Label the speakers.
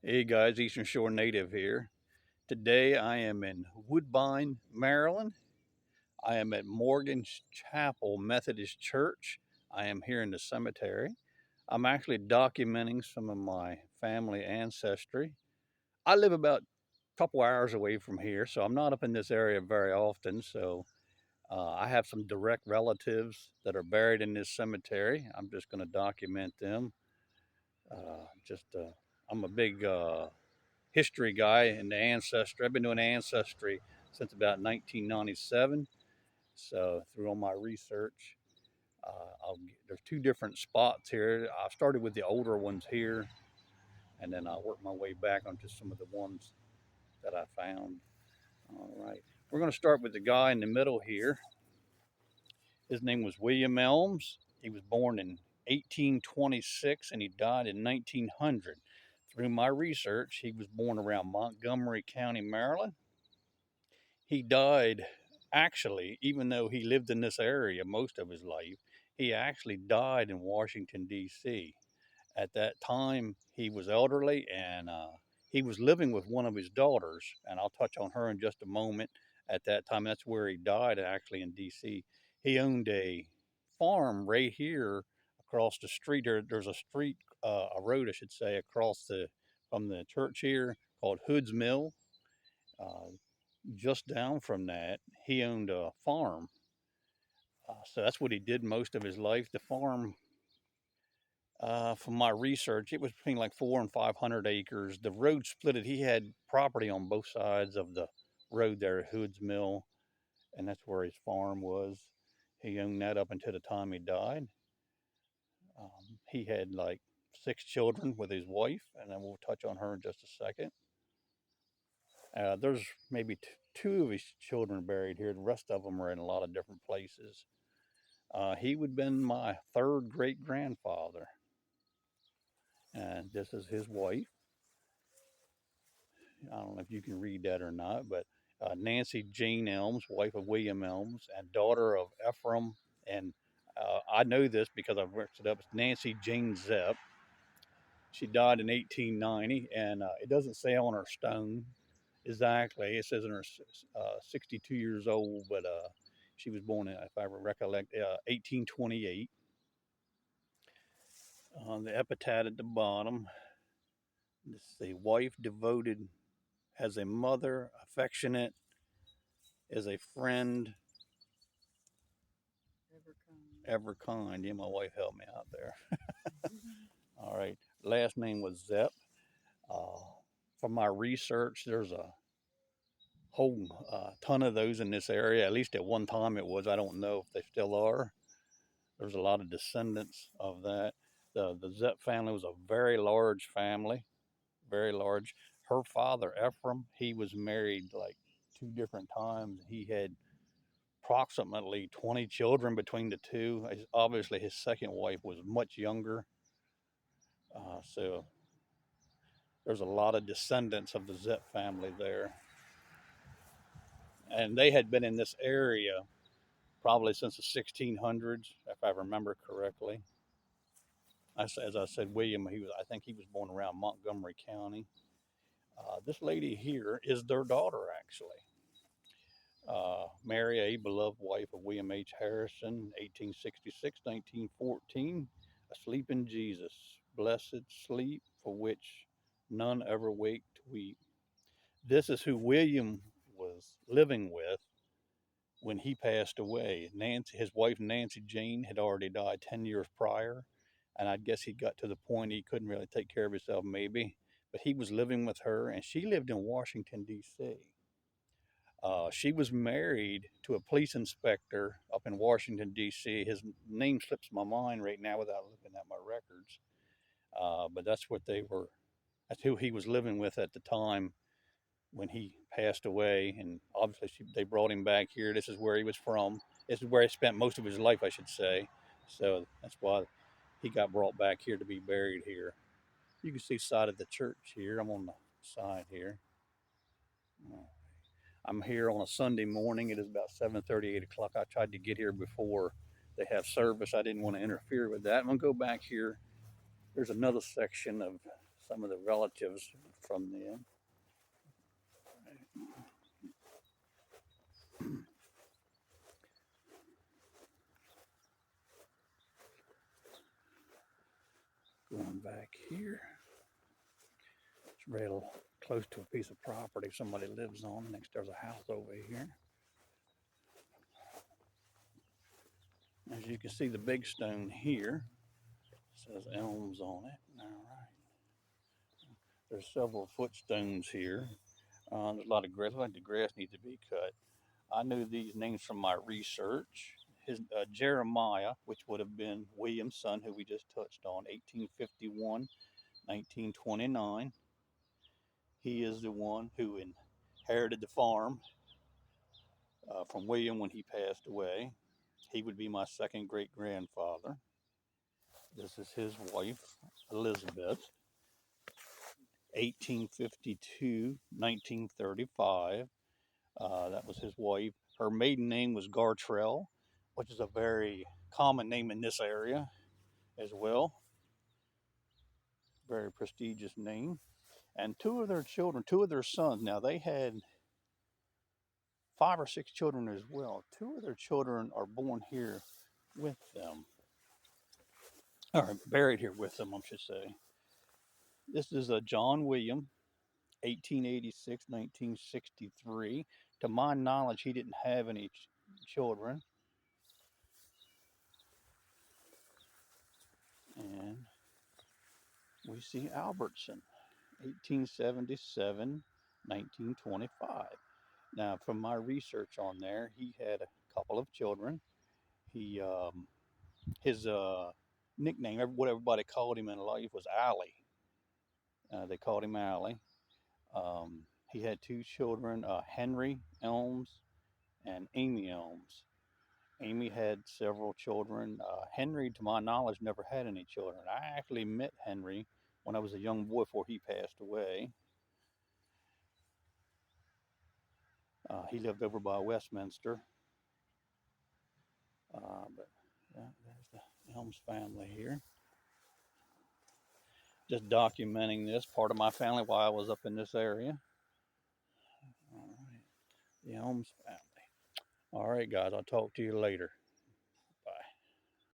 Speaker 1: Hey guys, Eastern Shore native here. Today I am in Woodbine, Maryland. I am at Morgan's Chapel Methodist Church. I am here in the cemetery. I'm actually documenting some of my family ancestry. I live about a couple hours away from here, so I'm not up in this area very often. So I have some direct relatives that are buried in this cemetery. I'm just going to document them. Just I'm a big history guy in the Ancestry. I've been doing Ancestry since about 1997. So through all my research, there's two different spots here. I started with the older ones here, and then I worked my way back onto some of the ones that I found. All right, we're going to start with the guy in the middle here. His name was William Elms. He was born in 1826 and he died in 1900. Through my research, he was born around Montgomery County, Maryland. He died actually, even though he lived in this area most of his life, he actually died in Washington, D.C. At that time, he was elderly and he was living with one of his daughters, and I'll touch on her in just a moment. At that time, that's where he died actually in D.C. He owned a farm right here across the street. There's a street, a road, I should say, across the from the church here called Hood's Mill. Uh, just down from that, he owned a farm. So that's what he did most of his life. The farm, from my research, it was between like 400 and 500 acres. The road split it. He had property on both sides of the road there at Hood's Mill, and that's where his farm was. He owned that up until the time he died. He had like 6 children with his wife, and then we'll touch on her in just a second. There's maybe two of his children buried here. The rest of them are in a lot of different places. He would have been my third great grandfather. And this is his wife. I don't know if you can read that or not, but Nancy Jane Elms, wife of William Elms, and daughter of Ephraim. And I know this because I've looked it up. It's Nancy Jane Zepp. She died in 1890, and it doesn't say on her stone exactly. It says in her 62 years old, but she was born in, if I recollect, 1828. On the epitaph at the bottom, it's a wife devoted as a mother, affectionate as a friend, ever kind. Yeah, my wife helped me out there. All right. Last name was Zepp. Uh, from my research, there's a whole ton of those in this area. At least at one time it was. I don't know if they still are. There's a lot of descendants of that. The Zepp family was a very large family, very large. Her father, Ephraim, he was married like two different times. He had approximately 20 children between the two. Obviously, his second wife was much younger. So there's a lot of descendants of the Zepp family there. And they had been in this area probably since the 1600s, if I remember correctly. As I said, William, I think he was born around Montgomery County. This lady here is their daughter, actually. Mary, a beloved wife of William H. Harrison, 1866 1914, asleep in Jesus, blessed sleep for which none ever wake to weep. This is who William was living with when he passed away. Nancy, his wife Nancy Jane, had already died 10 years prior, and I guess he got to the point he couldn't really take care of himself, maybe. But he was living with her, and she lived in Washington, D.C. She was married to a police inspector up in Washington, D.C. His name slips my mind right now without looking at my records. But that's what they were, that's who he was living with at the time when he passed away. And obviously, they brought him back here. This is where he was from. This is where he spent most of his life, I should say. So that's why he got brought back here to be buried here. You can see side of the church here. I'm on the side here. I'm here on a Sunday morning. It is about 7:30, 8 o'clock. I tried to get here before they have service. I didn't want to interfere with that. I'm going to go back here. There's another section of some of the relatives from them. Going back here, it's real close to a piece of property somebody lives on. Next, there's a house over here. As you can see, the big stone here says Elms on it. All right. There's several footstones here. There's a lot of grass. Like the grass needs to be cut. I knew these names from my research. His Jeremiah, which would have been William's son, who we just touched on, 1851, 1929. He is the one who inherited the farm from William when he passed away. He would be my second great grandfather. This is his wife, Elizabeth, 1852, 1935. That was his wife. Her maiden name was Gartrell, which is a very common name in this area as well. Very prestigious name. And two of their children, two of their sons, now they had 5 or 6 children as well. 2 of their children are born here with them, or buried here with them, I should say. This is a John William, 1886, 1963. To my knowledge, he didn't have any children. And we see Albertson, 1877, 1925. Now, from my research on there, he had a couple of children. His nickname, what everybody called him in life, was Allie. They called him Allie. He had 2 children, Henry Elms and Amy Elms. Amy had several children. Henry, to my knowledge, never had any children. I actually met Henry when I was a young boy before he passed away. He lived over by Westminster. But yeah, there's the Elms family here. Just documenting this part of my family while I was up in this area. All right, the Elms family. All right, guys, I'll talk to you later.